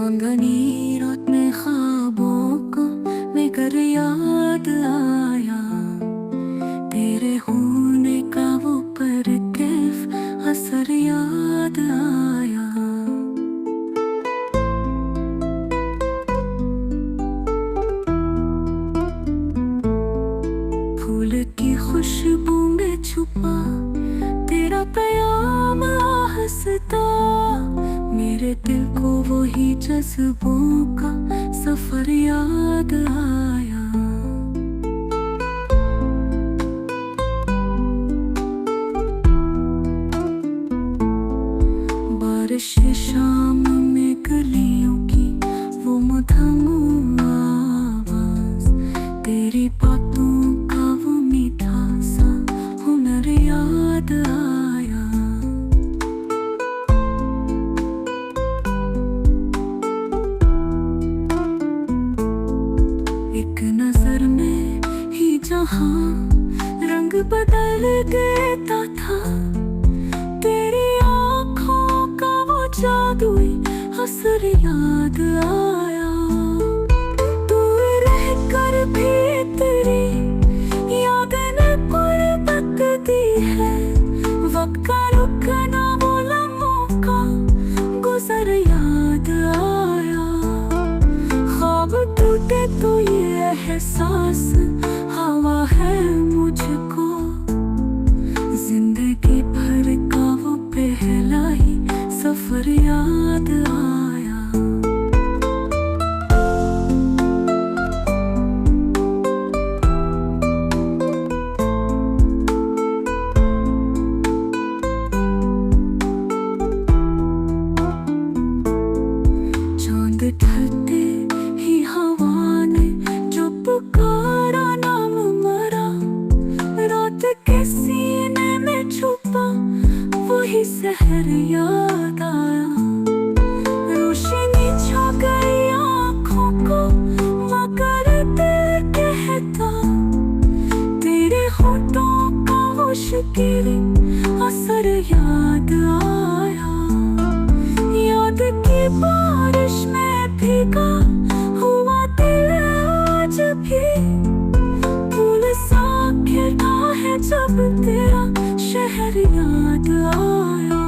चांदनी रात में ख्वाबों को लेकर याद आया, तेरे होने का वो पर कैफ असर याद आया। फूल की खुशबू में छुपा तेरा प्याम हंसता, मेरे दिल को वही जज्बों का सफर याद आया। बारिश शाम में गलियों की वो मधुर आवाज, तेरी बातों का वो मीठा सा हुनर याद आया। एक नजर में ही जहां रंग बदल देता था, तेरी आंखों का वो जादुई असर याद आया। तू रह कर भी तेरी याद ने गुर्बत दी है, वक्त का रुकना वो लम्हों का गुजर याद आया। ख्वाब टूटे तो ये एहसास हवा है मुझको, जिंदगी भर का वो पहला ही सफर याद आया। चांद ढलते ही हवा ने जो पुकारा नाम मरा, रात के सीने में छुपा वही सहर याद आया। रोशनी छा गई आँखों को मगर दिल कहता, तेरे होठों का वो शिकरी असर याद आया। याद की बारिश में भीगा हुआ दिल आज भी फूल सा खिला है जब तेरा शहर याद आया।